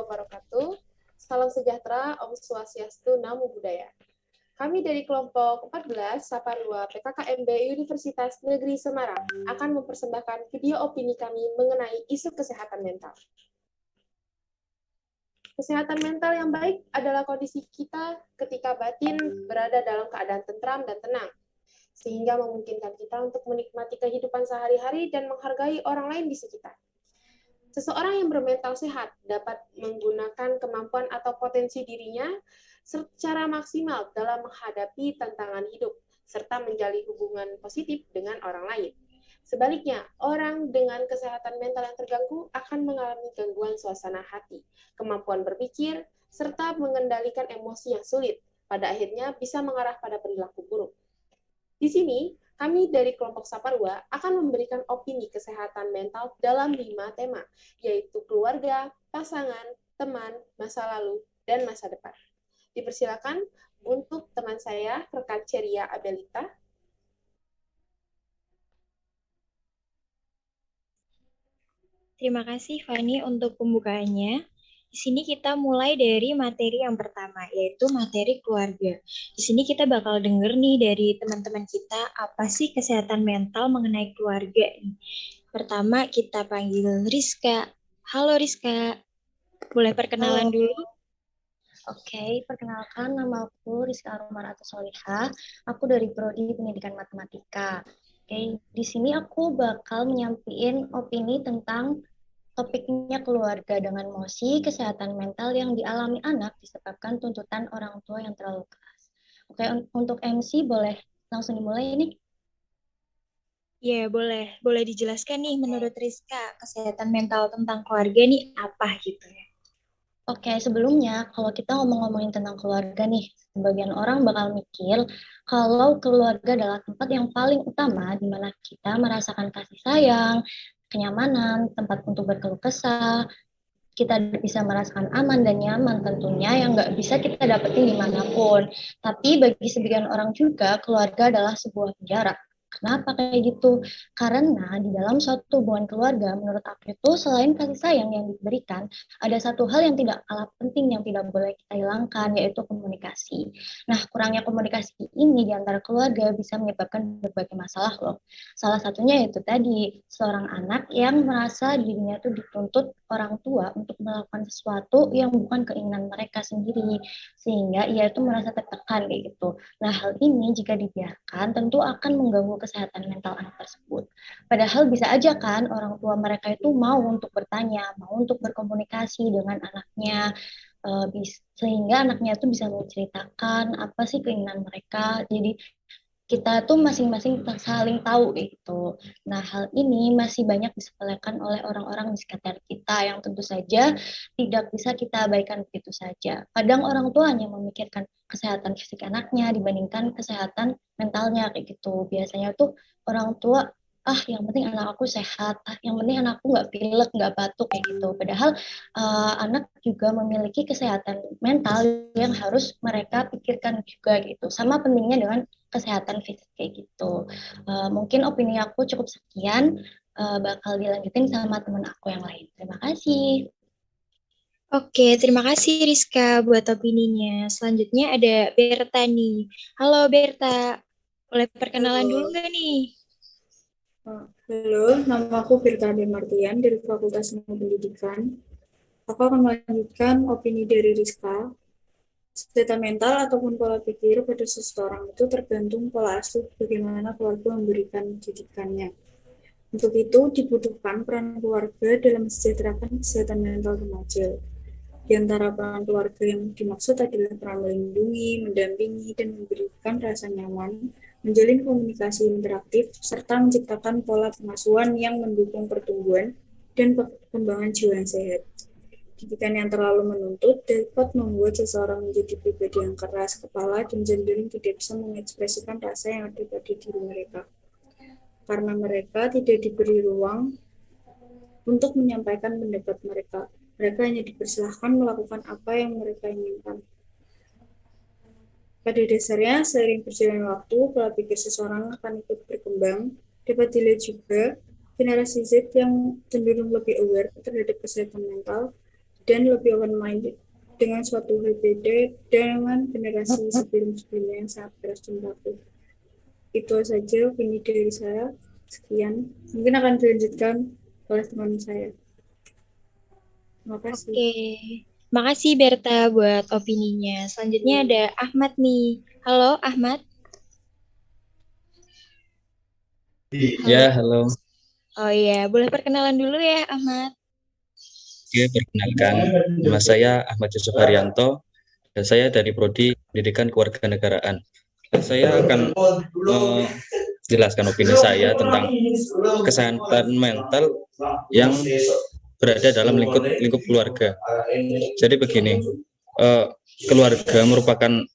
wabarakatuh. Salam sejahtera, Om Swastiastu, Namo Buddhaya. Kami dari kelompok 14 Saparua PKKMB Universitas Negeri Semarang akan mempersembahkan video opini kami mengenai isu kesehatan mental. Kesehatan mental yang baik adalah kondisi kita ketika batin berada dalam keadaan tentram dan tenang, sehingga memungkinkan kita untuk menikmati kehidupan sehari-hari dan menghargai orang lain di sekitar. Seseorang yang bermental sehat dapat menggunakan kemampuan atau potensi dirinya secara maksimal dalam menghadapi tantangan hidup, serta menjalin hubungan positif dengan orang lain. Sebaliknya, orang dengan kesehatan mental yang terganggu akan mengalami gangguan suasana hati, kemampuan berpikir, serta mengendalikan emosi yang sulit. Pada akhirnya bisa mengarah pada perilaku buruk. Di sini, kami dari kelompok Saparua akan memberikan opini kesehatan mental dalam 5 tema, yaitu keluarga, pasangan, teman, masa lalu, dan masa depan. Dipersilakan untuk teman saya, rekan Ceria Abelita. Terima kasih Fani untuk pembukaannya. Di sini kita mulai dari materi yang pertama, yaitu materi keluarga. Di sini kita bakal denger nih dari teman-teman kita, apa sih kesehatan mental mengenai keluarga. Pertama kita panggil Rizka. Halo Rizka, boleh perkenalan dulu? Oke, perkenalkan nama aku Rizka Arumar atau Solihah. Aku dari Prodi Pendidikan Matematika. Oke, di sini aku bakal menyampaikan opini tentang topiknya keluarga dengan emosi, kesehatan mental yang dialami anak disebabkan tuntutan orang tua yang terlalu keras. Oke, untuk MC boleh langsung dimulai nih. Ya, boleh. Boleh dijelaskan nih menurut Rizka, kesehatan mental tentang keluarga nih apa gitu ya? Oke, sebelumnya kalau kita ngomongin tentang keluarga nih, sebagian orang bakal mikir kalau keluarga adalah tempat yang paling utama di mana kita merasakan kasih sayang, kenyamanan, tempat untuk berkeluh kesah, kita bisa merasakan aman dan nyaman tentunya yang nggak bisa kita dapetin dimanapun. Tapi bagi sebagian orang juga keluarga adalah sebuah penjara. Kenapa kayak gitu? Karena di dalam suatu hubungan keluarga, menurut aku itu selain kasih sayang yang diberikan, ada satu hal yang tidak kalah penting yang tidak boleh kita hilangkan, yaitu komunikasi. Nah, kurangnya komunikasi ini di antara keluarga bisa menyebabkan berbagai masalah loh. Salah satunya itu tadi, seorang anak yang merasa dirinya itu dituntut orang tua untuk melakukan sesuatu yang bukan keinginan mereka sendiri, sehingga ia itu merasa tertekan kayak gitu. Nah, hal ini jika dibiarkan tentu akan mengganggu kesehatan mental anak tersebut. Padahal bisa aja kan orang tua mereka itu mau untuk bertanya, mau untuk berkomunikasi dengan anaknya, sehingga anaknya itu bisa menceritakan apa sih keinginan mereka. Jadi kita tuh masing-masing saling tahu gitu. Nah, hal ini masih banyak disepelekan oleh orang-orang di sekitar kita yang tentu saja tidak bisa kita abaikan begitu saja. Kadang orang tua hanya memikirkan kesehatan fisik anaknya dibandingkan kesehatan mentalnya kayak gitu. Biasanya tuh orang tua yang penting anak aku sehat, yang penting anakku nggak pilek, nggak batuk kayak gitu. Padahal anak juga memiliki kesehatan mental yang harus mereka pikirkan juga gitu. Sama pentingnya dengan kesehatan fisik kayak gitu. Mungkin opini aku cukup sekian, bakal dilanjutin sama teman aku yang lain. Terima kasih. Oke, terima kasih Rizka buat opininya. Selanjutnya ada Berta nih. Halo Berta, boleh perkenalan dulu nggak nih? Halo, nama aku Firta Martian dari Fakultas Ilmu Pendidikan. Aku akan melanjutkan opini dari Rizka. Kesehatan mental ataupun pola pikir pada seseorang itu tergantung pola asuh bagaimana keluarga memberikan didikannya. Untuk itu dibutuhkan peran keluarga dalam mensejahterakan kesehatan mental remaja. Di antara peran keluarga yang dimaksud adalah peran melindungi, mendampingi, dan memberikan rasa nyaman, menjalin komunikasi interaktif, serta menciptakan pola pengasuhan yang mendukung pertumbuhan dan perkembangan jiwa yang sehat. Didikan yang terlalu menuntut dapat membuat seseorang menjadi pribadi yang keras kepala dan cenderung tidak bisa mengekspresikan rasa yang ada pada diri mereka. Karena mereka tidak diberi ruang untuk menyampaikan pendapat mereka. Mereka hanya dipersilahkan melakukan apa yang mereka inginkan. Pada dasarnya, seiring berjalannya waktu, pola pikir seseorang akan ikut berkembang. Dapat dilihat juga generasi Z yang cenderung lebih aware terhadap kesehatan mental dan lebih open-minded dengan suatu hal beda dengan generasi sebelum-sebelumnya yang sangat keras dan baku. Itu saja opini dari saya. Sekian. Mungkin akan dilanjutkan oleh teman saya. Terima kasih. Oke, makasih Berta buat opininya. Selanjutnya ada Ahmad nih. Halo Ahmad. Ya, halo. Oh iya, boleh perkenalan dulu ya Ahmad. Oke, perkenalkan. Nama saya Ahmad Yusuf Haryanto, dan saya dari Prodi Pendidikan Kewarganegaraan. Dan saya akan menjelaskan opini saya tentang kesehatan mental yang berada dalam lingkup keluarga. Jadi begini, keluarga merupakan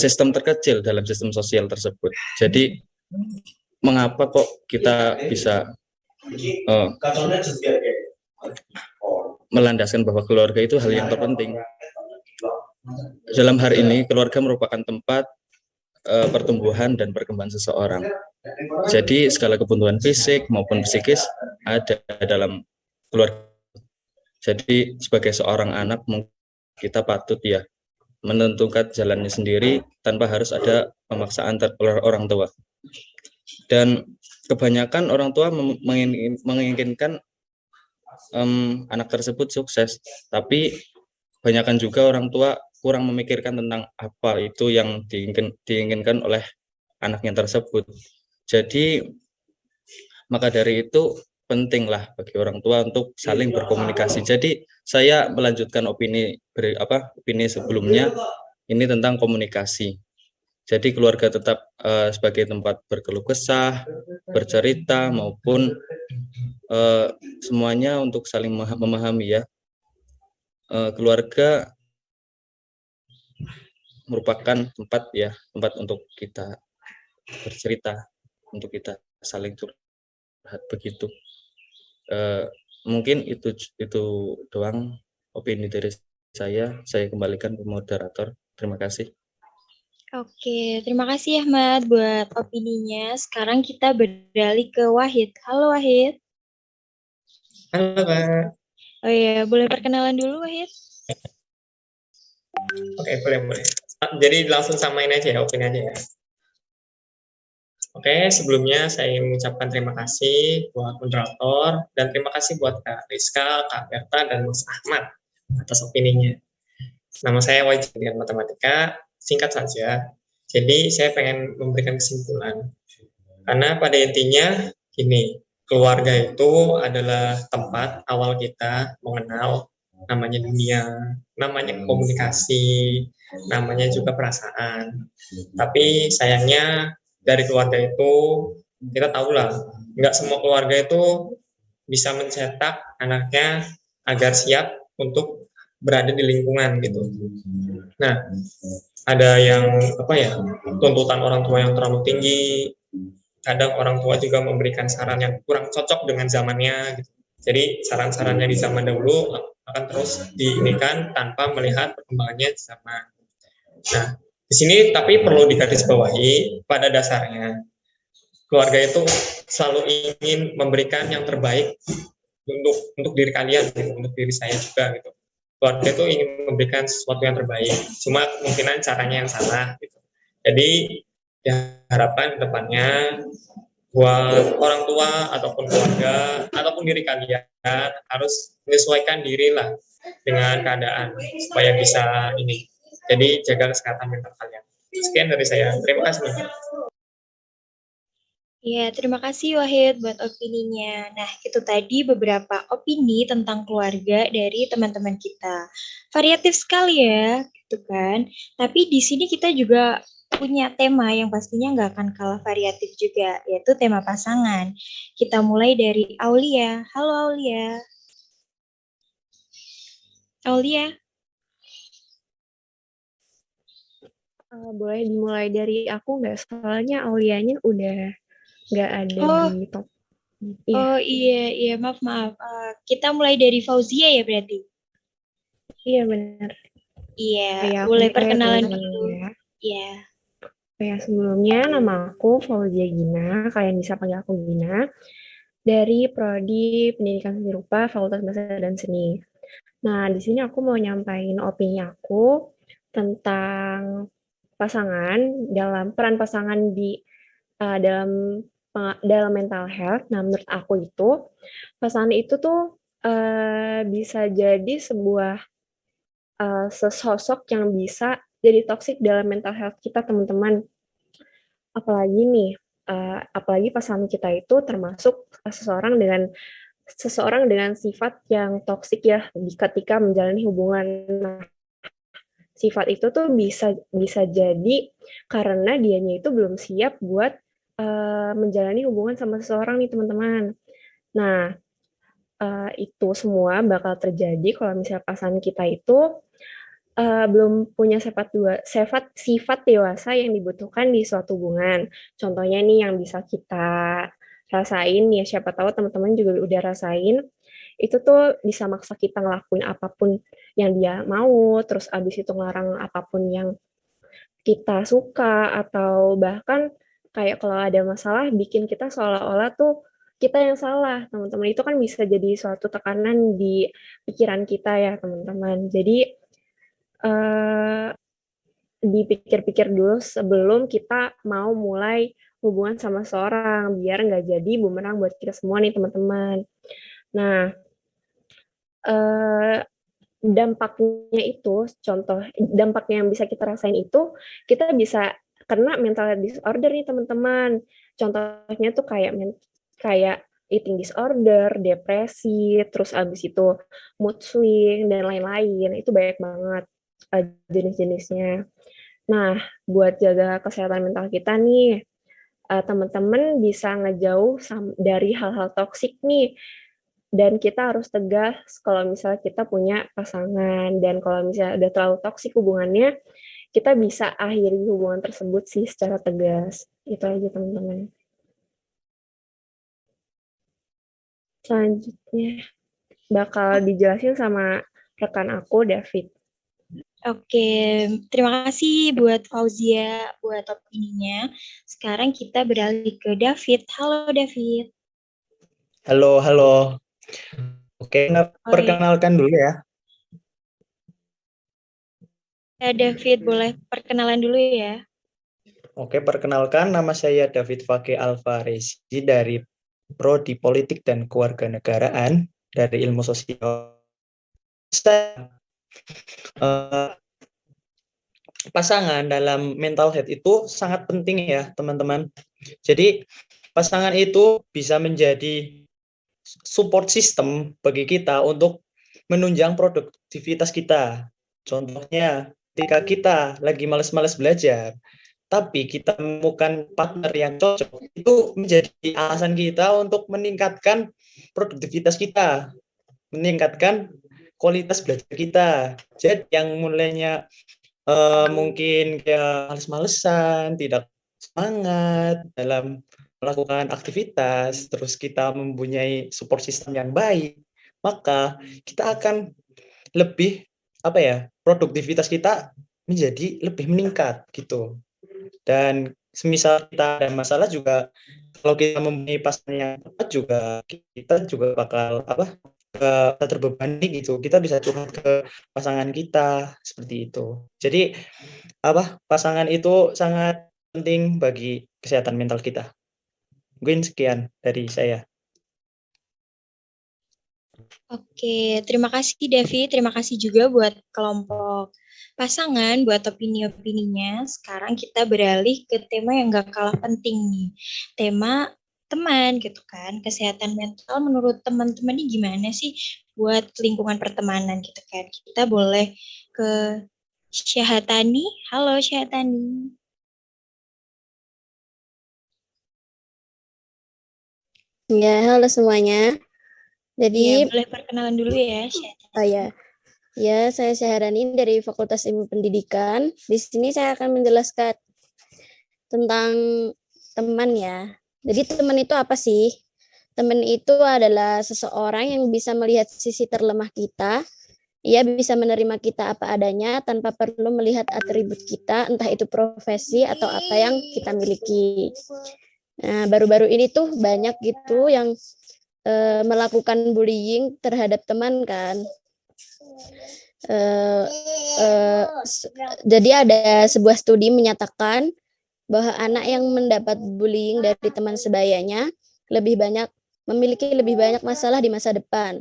sistem terkecil dalam sistem sosial tersebut. Jadi mengapa kok kita bisa melandaskan bahwa keluarga itu hal yang terpenting? Dalam hari ini, keluarga merupakan tempat pertumbuhan dan perkembangan seseorang. Jadi segala kebutuhan fisik maupun psikis ada dalam keluarga. Jadi sebagai seorang anak, kita patut ya menentukan jalannya sendiri tanpa harus ada pemaksaan oleh orang tua. Dan kebanyakan orang tua menginginkan anak tersebut sukses, tapi kebanyakan juga orang tua kurang memikirkan tentang apa itu yang diinginkan oleh anaknya tersebut. Jadi maka dari itu pentinglah bagi orang tua untuk saling berkomunikasi. Jadi saya melanjutkan opini sebelumnya ini tentang komunikasi. Jadi keluarga tetap sebagai tempat berkeluh kesah, bercerita maupun semuanya untuk saling memahami ya. Keluarga merupakan tempat untuk kita bercerita, untuk kita saling curhat begitu. Mungkin itu doang opini dari saya. Saya kembalikan ke moderator. Terima kasih. Oke, terima kasih Ahmad buat opininya. Sekarang kita beralih ke Wahid. Halo Wahid. Halo Kak. Oh iya, boleh perkenalan dulu Wahid? Oke, boleh. Jadi langsung samain aja ya, opini aja ya. Oke, sebelumnya saya ingin mengucapkan terima kasih buat moderator dan terima kasih buat Kak Rizka, Kak Berta, dan Mas Ahmad atas opininya. Nama saya Wajib dengan Matematika, singkat saja. Jadi saya pengen memberikan kesimpulan. Karena pada intinya gini, keluarga itu adalah tempat awal kita mengenal namanya dunia, namanya komunikasi, namanya juga perasaan. Tapi sayangnya dari keluarga itu kita tahulah, nggak semua keluarga itu bisa mencetak anaknya agar siap untuk berada di lingkungan gitu. Nah, ada yang tuntutan orang tua yang terlalu tinggi. Kadang orang tua juga memberikan saran yang kurang cocok dengan zamannya gitu. Jadi saran-sarannya di zaman dahulu akan terus diinikan tanpa melihat perkembangannya di zaman. Nah, di sini tapi perlu digarisbawahi pada dasarnya keluarga itu selalu ingin memberikan yang terbaik untuk diri kalian gitu, untuk diri saya juga gitu. Keluarga itu ingin memberikan sesuatu yang terbaik, cuma kemungkinan caranya yang salah gitu. Jadi diharapkan depannya buat orang tua ataupun keluarga ataupun diri kalian harus menyesuaikan diri lah dengan keadaan supaya bisa ini. Jadi jaga kesehatan mental kalian. Sekian dari saya. Terima kasih. Ya, terima kasih Wahid buat opininya. Nah, itu tadi beberapa opini tentang keluarga dari teman-teman kita. Variatif sekali ya, gitu kan. Tapi di sini kita juga punya tema yang pastinya nggak akan kalah variatif juga, yaitu tema pasangan. Kita mulai dari Aulia. Halo Aulia. Aulia. Boleh dimulai dari aku nggak? Soalnya Aulianya udah nggak ada di top. Oh iya, maaf. Kita mulai dari Fauzia ya berarti? Iya benar. Iya, boleh perkenalan dulu. Iya. Ya, sebelumnya nama aku Fauzia Gina, kalian bisa panggil aku Gina, dari Prodi Pendidikan Seni Rupa Fakultas Bahasa dan Seni. Nah, di sini aku mau nyampaikan opini aku tentang pasangan, dalam peran pasangan di dalam mental health. Nah, menurut aku itu pasangan itu tuh bisa jadi sebuah sesosok yang bisa jadi toksik dalam mental health kita, teman-teman. Apalagi nih, apalagi pasangan kita itu termasuk seseorang dengan sifat yang toksik ya ketika menjalani hubungan. Nah, sifat itu tuh bisa bisa jadi karena dianya itu belum siap buat menjalani hubungan sama seseorang nih, teman-teman. Nah, itu semua bakal terjadi kalau misalnya pasangan kita itu belum punya sifat dewasa yang dibutuhkan di suatu hubungan. Contohnya nih yang bisa kita rasain ya, siapa tahu teman-teman juga udah rasain, itu tuh bisa maksa kita ngelakuin apapun yang dia mau, terus abis itu ngelarang apapun yang kita suka, atau bahkan kayak kalau ada masalah bikin kita seolah-olah tuh kita yang salah, teman-teman. Itu kan bisa jadi suatu tekanan di pikiran kita ya, teman-teman. Jadi eh, dipikir-pikir dulu sebelum kita mau mulai hubungan sama seorang, biar nggak jadi bumerang buat kita semua nih, teman-teman. Nah, eh, dampaknya itu, dampaknya yang bisa kita rasain itu, kita bisa kena mental disorder nih, teman-teman. Contohnya tuh kayak eating disorder, depresi, terus abis itu mood swing, dan lain-lain. Itu banyak banget jenis-jenisnya. Nah, buat jaga kesehatan mental kita nih, teman-teman bisa ngejauh dari hal-hal toksik nih. Dan kita harus tegas kalau misalnya kita punya pasangan. Dan kalau misalnya udah terlalu toksik hubungannya, kita bisa akhiri hubungan tersebut sih secara tegas. Itu aja, teman-teman. Selanjutnya bakal dijelasin sama rekan aku, David. Oke, terima kasih buat Fauzia buat opininya. Sekarang kita beralih ke David. Halo David. Halo, halo. Oke, perkenalkan dulu ya. Ya, David, boleh perkenalan dulu ya. Oke, perkenalkan nama saya David Fage Alvarezi dari Prodi Politik dan Kewarganegaraan dari Ilmu Sosial. Pasangan dalam mental health itu sangat penting ya, teman-teman. Jadi, pasangan itu bisa menjadi support system bagi kita untuk menunjang produktivitas kita. Contohnya, ketika kita lagi malas-malas belajar, tapi kita menemukan partner yang cocok, itu menjadi alasan kita untuk meningkatkan produktivitas kita, meningkatkan kualitas belajar kita. Jadi yang mulainya mungkin kayak males-malesan, tidak semangat dalam melakukan aktivitas, terus kita mempunyai support system yang baik, maka kita akan lebih produktivitas kita menjadi lebih meningkat gitu. Dan semisal kita ada masalah juga, kalau kita mempunyai pasangan yang tepat juga, kita juga bakal terbebani gitu. Kita bisa curhat ke pasangan kita seperti itu. Jadi pasangan itu sangat penting bagi kesehatan mental kita. Mungkin sekian dari saya. Oke, terima kasih David. Terima kasih juga buat kelompok pasangan, buat opini-opininya. Sekarang kita beralih ke tema yang gak kalah penting nih. Tema teman gitu kan. Kesehatan mental menurut teman-teman ini gimana sih buat lingkungan pertemanan gitu kan. Kita boleh ke Syahatani. Halo Syahatani. Ya, halo semuanya. Jadi, ya, boleh perkenalan dulu ya, Syahatani. Oh ya. Ya, saya Syaharani dari Fakultas Ilmu Pendidikan. Di sini saya akan menjelaskan tentang teman ya. Jadi teman itu apa sih? Teman itu adalah seseorang yang bisa melihat sisi terlemah kita. Ia bisa menerima kita apa adanya tanpa perlu melihat atribut kita, entah itu profesi atau apa yang kita miliki. Nah, baru-baru ini tuh banyak gitu yang melakukan bullying terhadap teman kan. Eh, jadi ada sebuah studi menyatakan bahwa anak yang mendapat bullying dari teman sebayanya memiliki lebih banyak masalah di masa depan.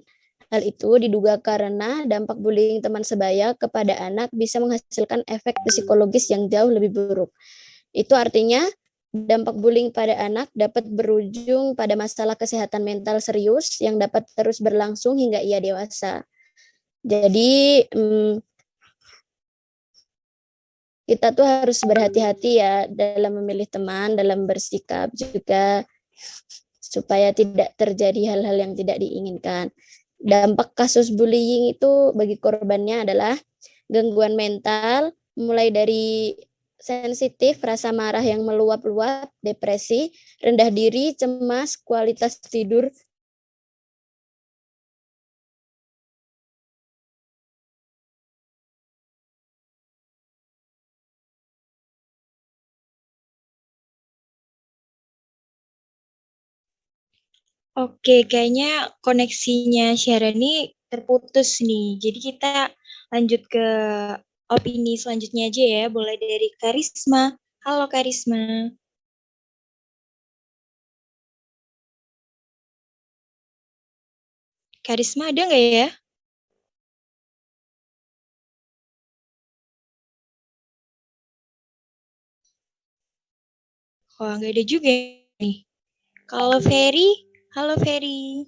Hal itu diduga karena dampak bullying teman sebaya kepada anak bisa menghasilkan efek psikologis yang jauh lebih buruk. Itu artinya dampak bullying pada anak dapat berujung pada masalah kesehatan mental serius yang dapat terus berlangsung hingga ia dewasa. Jadi kita tuh harus berhati-hati ya dalam memilih teman, dalam bersikap juga supaya tidak terjadi hal-hal yang tidak diinginkan. Dampak kasus bullying itu bagi korbannya adalah gangguan mental, mulai dari sensitif, rasa marah yang meluap-luap, depresi, rendah diri, cemas, kualitas tidur. Oke, kayaknya koneksinya Syahrini terputus nih. Jadi kita lanjut ke opini selanjutnya aja ya. Boleh dari Karisma. Halo Karisma. Karisma ada nggak ya? Oh, nggak ada juga nih. Kalau Ferry, halo Ferry.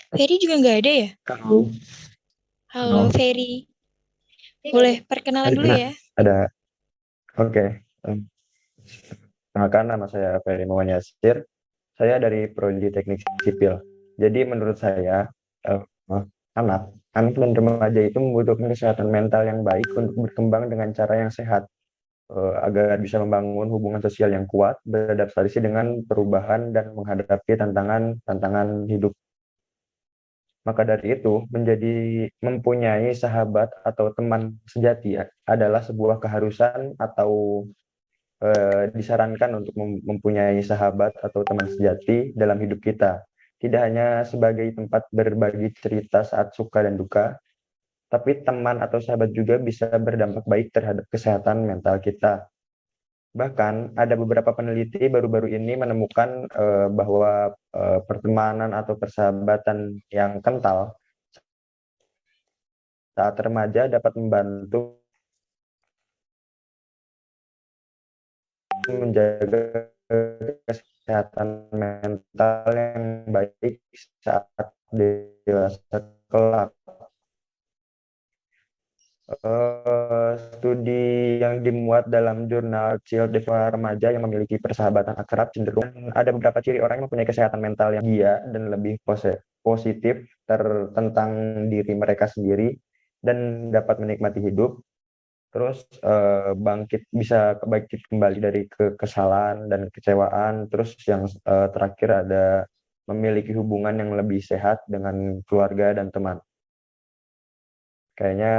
Ferry juga nggak ada ya? Halo Ferry. Boleh perkenalan dulu ya? Ada. Oke. Perkenalkan, nama saya Ferry Mawan Yasir. Saya dari Prodi Teknik Sipil. Jadi menurut saya anak dan remaja itu membutuhkan kesehatan mental yang baik untuk berkembang dengan cara yang sehat, agar bisa membangun hubungan sosial yang kuat, beradaptasi dengan perubahan dan menghadapi tantangan hidup. Maka dari itu, mempunyai sahabat atau teman sejati adalah sebuah keharusan atau disarankan untuk mempunyai sahabat atau teman sejati dalam hidup kita. Tidak hanya sebagai tempat berbagi cerita saat suka dan duka, tapi teman atau sahabat juga bisa berdampak baik terhadap kesehatan mental kita. Bahkan ada beberapa peneliti baru-baru ini menemukan bahwa pertemanan atau persahabatan yang kental saat remaja dapat membantu menjaga kesehatan mental yang baik saat dewasa kelak. Studi yang dimuat dalam jurnal Child Development remaja yang memiliki persahabatan akrab cenderung ada beberapa ciri orang yang mempunyai kesehatan mental yang dia dan lebih positif tentang diri mereka sendiri dan dapat menikmati hidup. Terus bisa bangkit kembali dari kekesalan dan kekecewaan. Terus yang terakhir ada memiliki hubungan yang lebih sehat dengan keluarga dan teman. Kayaknya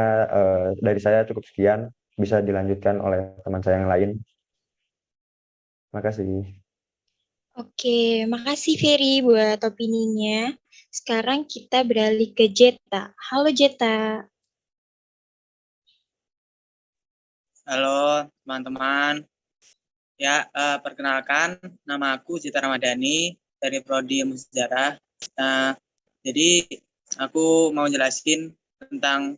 dari saya cukup sekian, bisa dilanjutkan oleh teman saya yang lain. Makasih. Oke, makasih Ferry buat opininya. Sekarang kita beralih ke Jeta. Halo Jeta. Halo teman-teman. Ya, perkenalkan nama aku Cita Ramadhani dari Prodi Ilmu Sejarah. Jadi aku mau jelasin tentang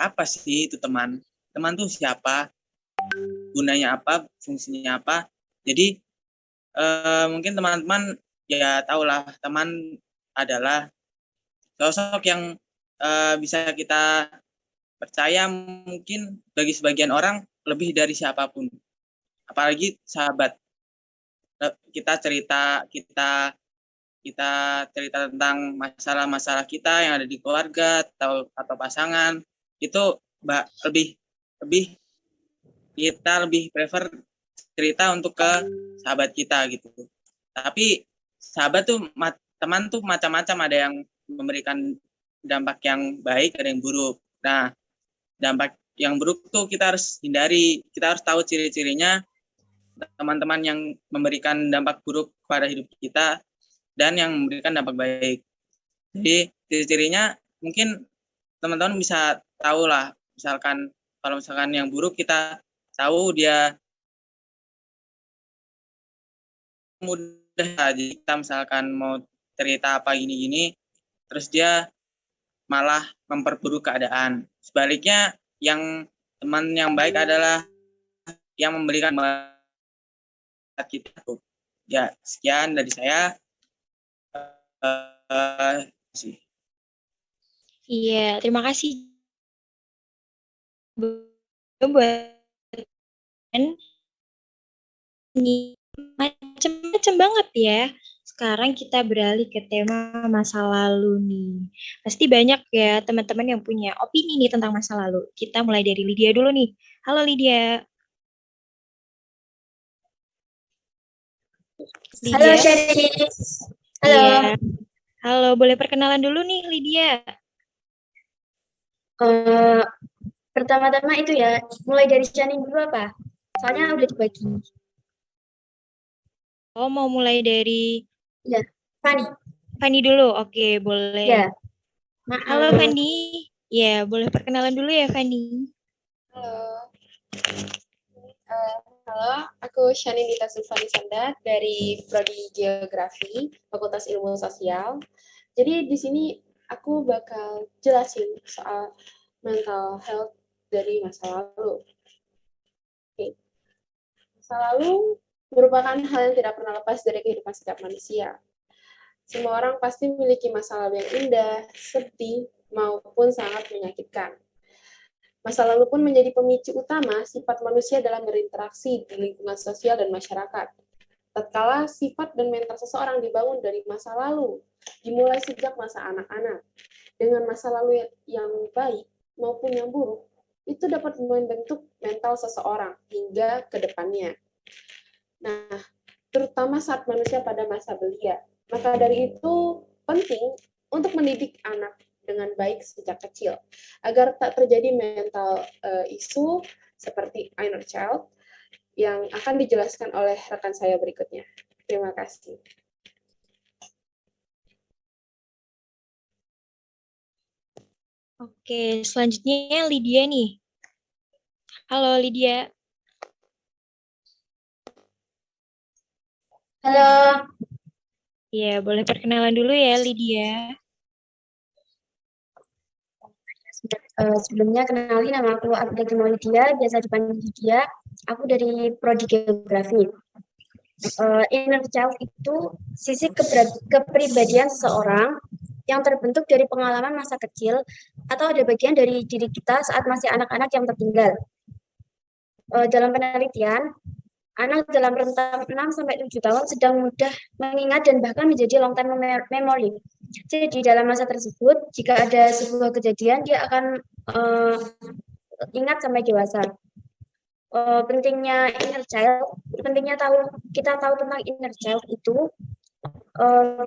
apa sih itu teman. Teman tuh siapa? Gunanya apa? Fungsinya apa? Jadi mungkin teman-teman ya tahulah teman adalah sosok yang bisa kita percaya mungkin bagi sebagian orang lebih dari siapapun. Apalagi sahabat. Kita cerita tentang masalah-masalah kita yang ada di keluarga atau pasangan, itu lebih kita lebih prefer cerita untuk ke sahabat kita gitu. Tapi sahabat tuh teman tuh macam-macam, ada yang memberikan dampak yang baik, ada yang buruk. Nah, dampak yang buruk tuh kita harus hindari, kita harus tahu ciri-cirinya teman-teman yang memberikan dampak buruk pada hidup kita dan yang memberikan dampak baik. Jadi ciri-cirinya mungkin teman-teman bisa tahu lah, misalkan kalau misalkan yang buruk kita tahu dia mudah, jadi kita misalkan mau cerita apa gini-gini, terus dia malah memperburuk keadaan. Sebaliknya yang teman yang baik adalah yang memberikan kita. Ya, sekian dari saya. Iya, terima kasih buat ini macam-macam banget ya. Sekarang kita beralih ke tema masa lalu nih. Pasti banyak ya teman-teman yang punya opini nih tentang masa lalu. Kita mulai dari Lydia dulu nih. Halo Lydia. Halo Sherry. Halo. Iya. Halo, boleh perkenalan dulu nih Lydia. Pertama-tama itu ya, mulai dari Shani dulu apa? Soalnya udah dibagi. Oh, mau mulai dari ya, Fani. Fani dulu. Oke, boleh. Ya. Halo Fani. Ya, boleh perkenalan dulu ya Fani. Halo. Halo, aku Shani Nita Sulfani Sanda dari Prodi Geografi, Fakultas Ilmu Sosial. Jadi di sini aku bakal jelasin soal mental health dari masa lalu. Oke. Masa lalu merupakan hal yang tidak pernah lepas dari kehidupan setiap manusia. Semua orang pasti memiliki masa lalu yang indah, sedih, maupun sangat menyakitkan. Masa lalu pun menjadi pemicu utama sifat manusia dalam berinteraksi di lingkungan sosial dan masyarakat. Tatkala sifat dan mental seseorang dibangun dari masa lalu, dimulai sejak masa anak-anak. Dengan masa lalu yang baik maupun yang buruk, itu dapat membentuk mental seseorang hingga ke depannya. Nah, terutama saat manusia pada masa belia. Maka dari itu penting untuk mendidik anak dengan baik sejak kecil, agar tak terjadi mental isu seperti inner child yang akan dijelaskan oleh rekan saya berikutnya. Terima kasih. Oke, selanjutnya Lydia nih. Halo Lydia. Halo. Ya, boleh perkenalan dulu ya Lydia. Sebelumnya kenalin, nama aku Abdul Lydia, biasa dipanggil Lydia. Aku dari Prodi Geografi. Inner child itu sisi kepribadian seseorang yang terbentuk dari pengalaman masa kecil atau ada bagian dari diri kita saat masih anak-anak yang tertinggal. Dalam penelitian, anak dalam rentang 6-7 tahun sedang mudah mengingat dan bahkan menjadi long time memory. Jadi dalam masa tersebut, jika ada sebuah kejadian, dia akan ingat sampai dewasa. Pentingnya inner child, pentingnya kita tahu tentang inner child itu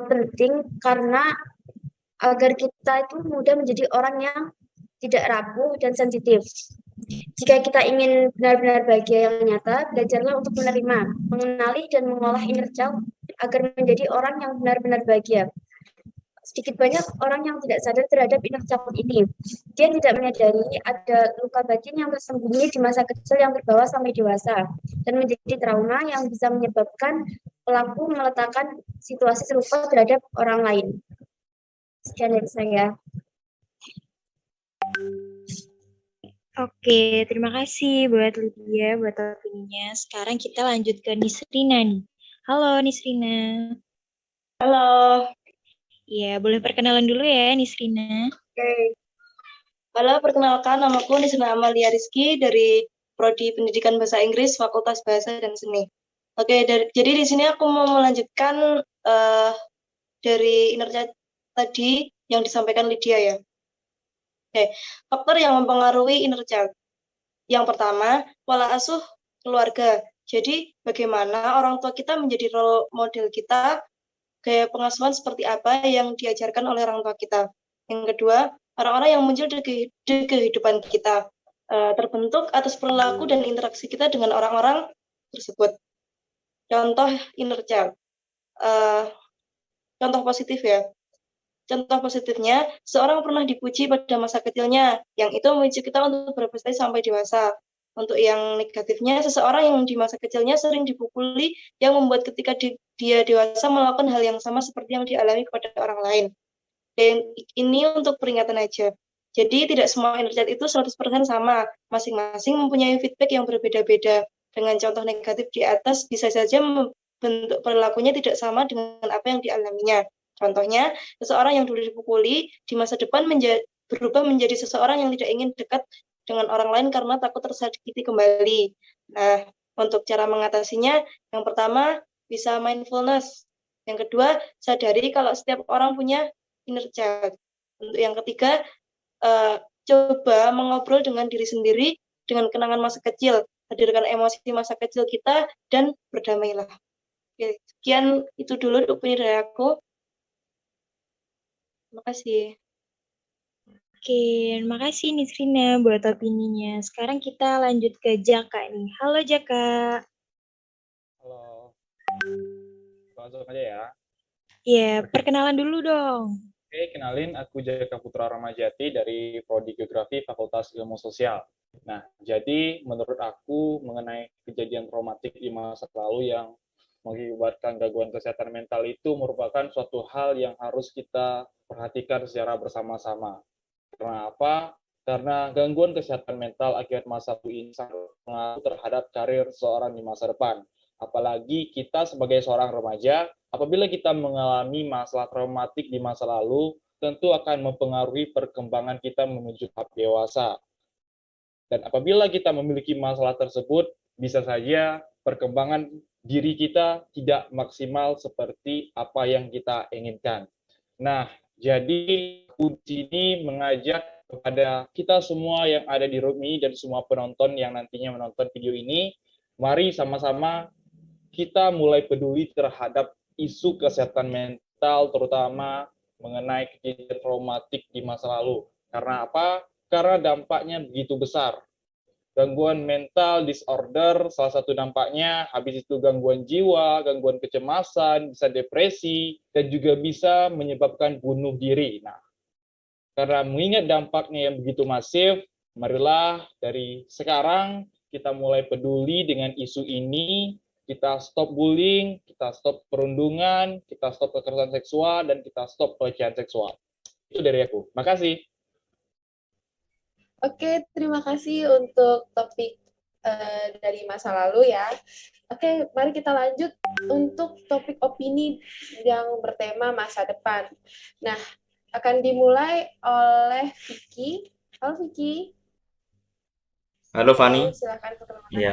penting karena agar kita itu mudah menjadi orang yang tidak rapuh dan sensitif. Jika kita ingin benar-benar bahagia yang nyata, belajarlah untuk menerima, mengenali, dan mengolah inner child agar menjadi orang yang benar-benar bahagia. Sedikit banyak orang yang tidak sadar terhadap inner child ini. Dia tidak menyadari ada luka batin yang tersembunyi di masa kecil yang terbawa sampai dewasa, dan menjadi trauma yang bisa menyebabkan pelaku meletakkan situasi serupa terhadap orang lain. Sekian dari saya. Oke, terima kasih buat Lydia, buat opininya. Sekarang kita lanjut ke Nisrina nih. Halo Nisrina. Halo. Iya, boleh perkenalan dulu ya Nisrina. Oke. Halo, perkenalkan namaku Nisrina Amalia Rizky dari Prodi Pendidikan Bahasa Inggris, Fakultas Bahasa dan Seni. Oke, jadi di sini aku mau melanjutkan dari inner child tadi yang disampaikan Lydia ya. Oke, faktor yang mempengaruhi inner child. Yang pertama, pola asuh keluarga. Jadi, bagaimana orang tua kita menjadi role model kita gaya pengasuhan seperti apa yang diajarkan oleh orang tua kita. Yang kedua, orang-orang yang muncul di kehidupan kita terbentuk atas perilaku dan interaksi kita dengan orang-orang tersebut. Contoh inner child. Contoh positif ya. Contoh positifnya, seorang pernah dipuji pada masa kecilnya, yang itu memicu kita untuk berprestasi sampai dewasa. Untuk yang negatifnya, seseorang yang di masa kecilnya sering dipukuli, yang membuat ketika dia dewasa melakukan hal yang sama seperti yang dialami kepada orang lain. Dan ini untuk peringatan aja. Jadi tidak semua inner child itu 100% sama, masing-masing mempunyai feedback yang berbeda-beda. Dengan contoh negatif di atas, bisa saja bentuk perilakunya tidak sama dengan apa yang dialaminya. Contohnya, seseorang yang dulu dipukuli, di masa depan berubah menjadi seseorang yang tidak ingin dekat dengan orang lain karena takut tersakiti kembali. Nah, untuk cara mengatasinya, yang pertama, bisa mindfulness. Yang kedua, sadari kalau setiap orang punya inner child. Untuk yang ketiga, coba mengobrol dengan diri sendiri, dengan kenangan masa kecil. Hadirkan emosi masa kecil kita, dan berdamailah. Oke, sekian itu dulu opini dari aku. Terima kasih. Oke, makasih Nisrina buat opininya. Sekarang kita lanjut ke Jaka nih. Halo Jaka. Halo. Langsung aja ya. Ya, perkenalan dulu dong. Oke, kenalin aku Jaka Putra Ramajati dari Prodi Geografi Fakultas Ilmu Sosial. Nah, jadi menurut aku mengenai kejadian traumatik di masa lalu yang mengakibatkan gangguan kesehatan mental itu merupakan suatu hal yang harus kita perhatikan secara bersama-sama. Karena apa? Karena gangguan kesehatan mental akibat masa lalu ini sangat berpengaruh terhadap karir seseorang di masa depan. Apalagi kita sebagai seorang remaja, apabila kita mengalami masalah traumatik di masa lalu, tentu akan mempengaruhi perkembangan kita menuju tahap dewasa. Dan apabila kita memiliki masalah tersebut, bisa saja perkembangan diri kita tidak maksimal seperti apa yang kita inginkan. Nah, jadi aku di sini mengajak kepada kita semua yang ada di room ini dan semua penonton yang nantinya menonton video ini, mari sama-sama kita mulai peduli terhadap isu kesehatan mental, terutama mengenai kejadian traumatik di masa lalu. Karena apa? Karena dampaknya begitu besar. Gangguan mental disorder, salah satu dampaknya, habis itu gangguan jiwa, gangguan kecemasan, bisa depresi, dan juga bisa menyebabkan bunuh diri. Nah, karena mengingat dampaknya yang begitu masif, marilah dari sekarang kita mulai peduli dengan isu ini, kita stop bullying, kita stop perundungan, kita stop kekerasan seksual, dan kita stop pelecehan seksual. Itu dari aku. Makasih. Oke, terima kasih untuk topik dari masa lalu ya. Oke, mari kita lanjut untuk topik opini yang bertema masa depan. Nah, akan dimulai oleh Vicky. Halo Vicky. Halo Fani. Silakan perkenalkan. Iya.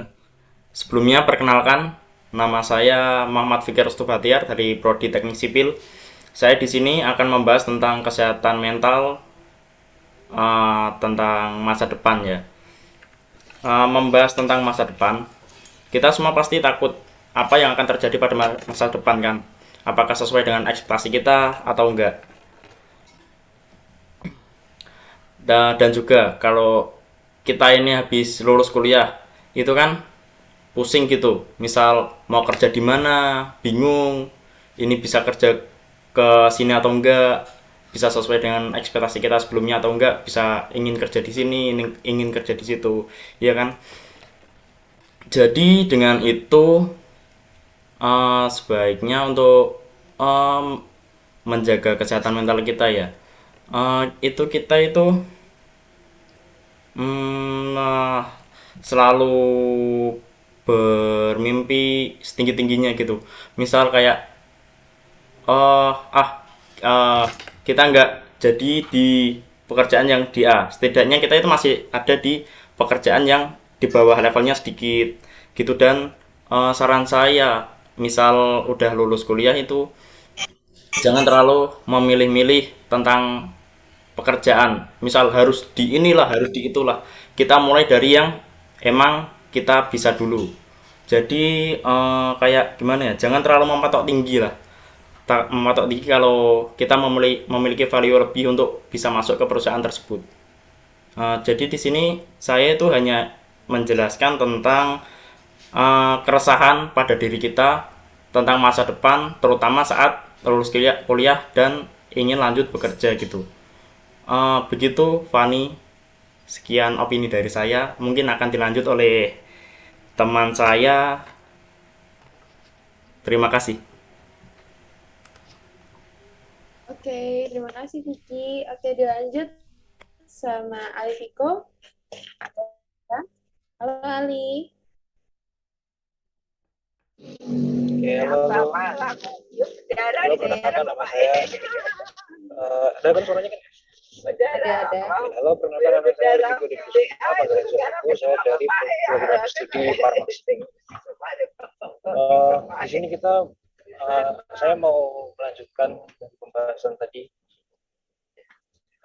Sebelumnya perkenalkan, nama saya Muhammad Fikir Stubatiar dari Prodi Teknik Sipil. Saya di sini akan membahas tentang kesehatan mental, tentang masa depan ya. Membahas tentang masa depan, kita semua pasti takut apa yang akan terjadi pada masa depan kan. Apakah sesuai dengan ekspektasi kita atau enggak. Dan juga kalau kita ini habis lulus kuliah, itu kan pusing gitu. Misal mau kerja di mana, bingung, ini bisa kerja ke sini atau enggak, bisa sesuai dengan ekspektasi kita sebelumnya atau enggak, bisa ingin kerja di sini, ingin kerja di situ, ya kan? Jadi dengan itu sebaiknya untuk menjaga kesehatan mental kita ya, itu kita itu selalu bermimpi setinggi-tingginya gitu. Misal kayak kita nggak jadi di pekerjaan yang di A, setidaknya kita itu masih ada di pekerjaan yang di bawah levelnya sedikit gitu. Dan saran saya, misal udah lulus kuliah itu jangan terlalu memilih-milih tentang pekerjaan, misal harus di inilah, harus di itulah. Kita mulai dari yang emang kita bisa dulu. Jadi kayak gimana ya, jangan terlalu mematok tinggi lah. mematok tinggi kalau kita memiliki value lebih untuk bisa masuk ke perusahaan tersebut. Jadi di sini saya itu hanya menjelaskan tentang keresahan pada diri kita tentang masa depan, terutama saat lulus kuliah dan ingin lanjut bekerja gitu. Begitu Fani, sekian opini dari saya. Mungkin akan dilanjut oleh teman saya. Terima kasih. Oke, terima kasih Vicky. Oke, dilanjut sama Ali Viko. Halo Ali. Oke, halo. Halo, perkenalkan nama saya. Ada kan suaranya kan? Ada. Halo, perkenalkan nama saya Viko Dikusuma, panggilan suamiku. Saya dari program studi farmasi. Di sini saya mau melanjutkan pembahasan tadi.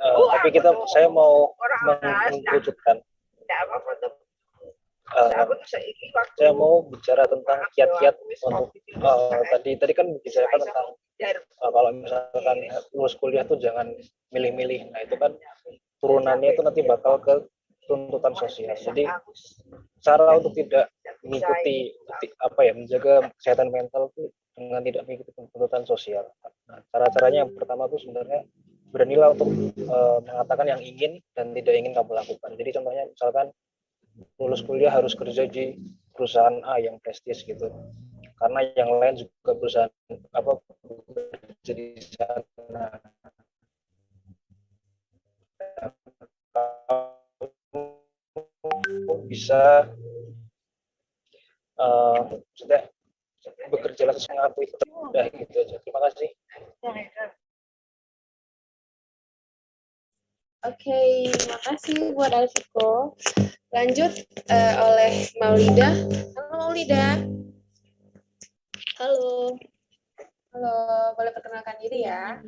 Tapi saya mau mengkerucutkan. Saya mau bicara tentang kiat-kiat untuk tadi kan dibicarakan tentang kalau misalkan lulus kuliah tuh jangan milih-milih. Nah itu kan turunannya itu nanti bakal ke tuntutan sosial. Jadi cara untuk tidak mengikuti menjaga kesehatan mental itu dengan tidak mengikuti tuntutan sosial. Nah, cara-caranya yang pertama tuh sebenarnya beranilah untuk mengatakan yang ingin dan tidak ingin kamu lakukan. Jadi contohnya misalkan lulus kuliah harus kerja di perusahaan A yang prestis gitu, karena yang lain juga perusahaan bekerja di sana. Bisa sudah bekerja langsung mengakui udah gitu aja. Terima kasih. Oke, terima kasih buat Alviko. Lanjut oleh Maulida. Halo Maulida. Halo. Halo, boleh perkenalkan diri ya?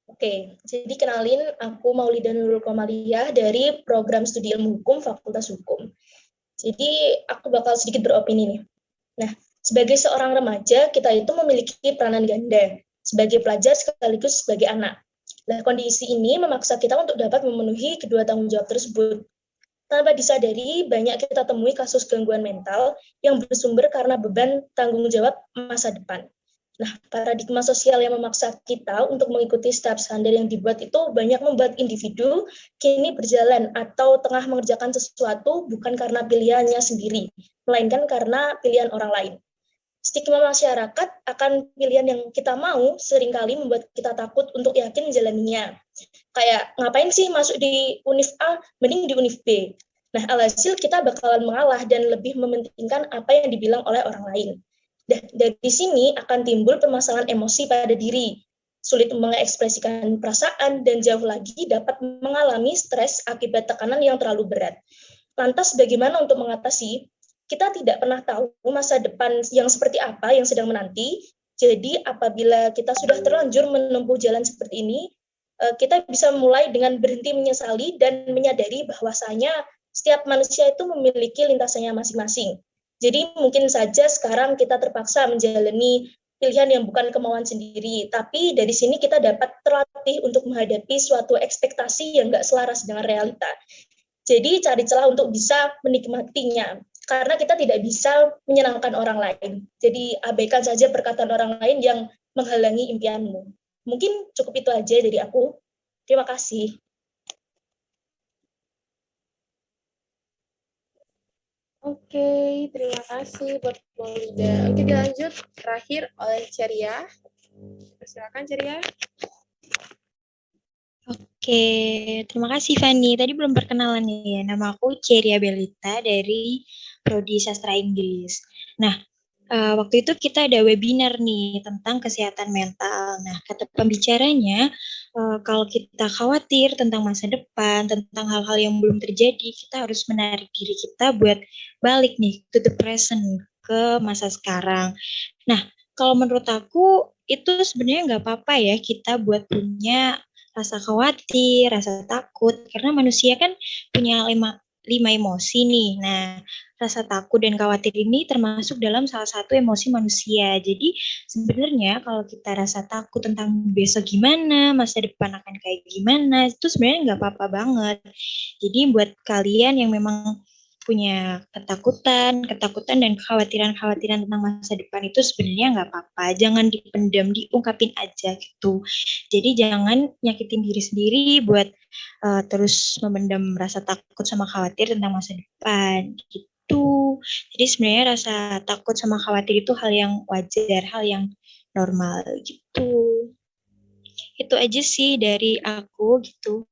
Oke, jadi kenalin, aku Maulida Nurul Komaliyah dari program studi ilmu hukum Fakultas Hukum. Jadi aku bakal sedikit beropini nih. Nah, sebagai seorang remaja, kita itu memiliki peranan ganda, sebagai pelajar sekaligus sebagai anak. Nah, kondisi ini memaksa kita untuk dapat memenuhi kedua tanggung jawab tersebut. Tanpa disadari, banyak kita temui kasus gangguan mental yang bersumber karena beban tanggung jawab masa depan. Nah, paradigma sosial yang memaksa kita untuk mengikuti setiap standar yang dibuat itu banyak membuat individu kini berjalan atau tengah mengerjakan sesuatu bukan karena pilihannya sendiri, melainkan karena pilihan orang lain. Stigma masyarakat akan pilihan yang kita mau seringkali membuat kita takut untuk yakin menjalaninya. Kayak, ngapain sih masuk di univ A, mending di univ B. Nah, alhasil kita bakalan mengalah dan lebih mementingkan apa yang dibilang oleh orang lain. Dari sini akan timbul permasalahan emosi pada diri, sulit mengekspresikan perasaan, dan jauh lagi dapat mengalami stres akibat tekanan yang terlalu berat. Lantas bagaimana untuk mengatasi? Kita tidak pernah tahu masa depan yang seperti apa yang sedang menanti. Jadi apabila kita sudah terlanjur menempuh jalan seperti ini, kita bisa mulai dengan berhenti menyesali dan menyadari bahwasanya setiap manusia itu memiliki lintasannya masing-masing. Jadi mungkin saja sekarang kita terpaksa menjalani pilihan yang bukan kemauan sendiri, tapi dari sini kita dapat terlatih untuk menghadapi suatu ekspektasi yang nggak selaras dengan realita. Jadi cari celah untuk bisa menikmatinya, karena kita tidak bisa menyenangkan orang lain. Jadi abaikan saja perkataan orang lain yang menghalangi impianmu. Mungkin cukup itu aja dari aku. Terima kasih. Oke, terima kasih buat Maulida. Oke, dilanjut terakhir oleh Ceria. Silakan Ceria. Oke, terima kasih Fanny. Tadi belum perkenalan nih ya. Nama aku Ceria Belita dari Prodi Sastra Inggris. Nah, waktu itu kita ada webinar nih tentang kesehatan mental. Nah, kata pembicaranya, kalau kita khawatir tentang masa depan, tentang hal-hal yang belum terjadi, kita harus menarik diri kita buat balik nih to the present, ke masa sekarang. Nah, kalau menurut aku itu sebenarnya nggak apa-apa ya kita buat punya rasa khawatir, rasa takut, karena manusia kan punya lima emosi nih. Nah, rasa takut dan khawatir ini termasuk dalam salah satu emosi manusia. Jadi sebenarnya kalau kita rasa takut tentang besok gimana, masa depan akan kayak gimana, itu sebenarnya nggak apa-apa banget. Jadi buat kalian yang memang punya ketakutan dan kekhawatiran tentang masa depan itu sebenarnya nggak apa-apa. Jangan dipendam, diungkapin aja gitu. Jadi jangan nyakitin diri sendiri buat terus memendam rasa takut sama khawatir tentang masa depan gitu. Jadi sebenarnya rasa takut sama khawatir itu hal yang wajar, hal yang normal gitu. Itu aja sih dari aku gitu.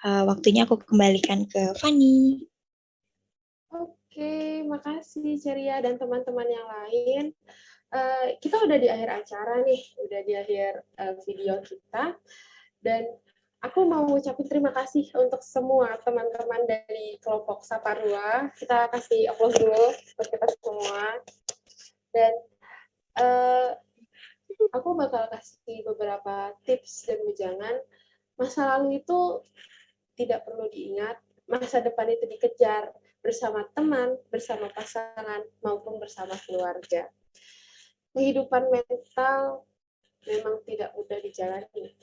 Waktunya aku kembalikan ke Fani. Oke, makasih Ceria dan teman-teman yang lain. Kita udah di akhir acara nih, udah di akhir video kita. Dan aku mau ucapin terima kasih untuk semua teman-teman dari kelompok Saparua. Kita kasih aplaus dulu buat kita semua. Dan aku bakal kasih beberapa tips dan wejangan. Masa lalu itu tidak perlu diingat, masa depan itu dikejar bersama teman, bersama pasangan, maupun bersama keluarga. Kehidupan mental memang tidak mudah dijalani.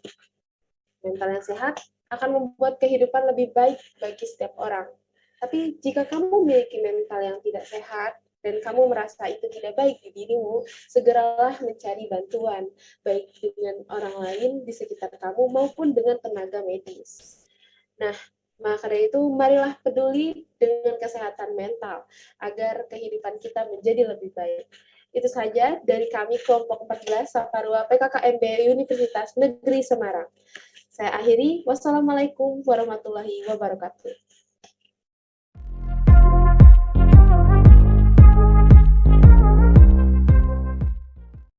Mental yang sehat akan membuat kehidupan lebih baik bagi setiap orang. Tapi jika kamu memiliki mental yang tidak sehat, dan kamu merasa itu tidak baik di dirimu, segeralah mencari bantuan, baik dengan orang lain di sekitar kamu maupun dengan tenaga medis. Nah, maka dari itu, marilah peduli dengan kesehatan mental, agar kehidupan kita menjadi lebih baik. Itu saja dari kami kelompok 14 Saparua PKKMB Universitas Negeri Semarang. Saya akhiri, wassalamualaikum warahmatullahi wabarakatuh.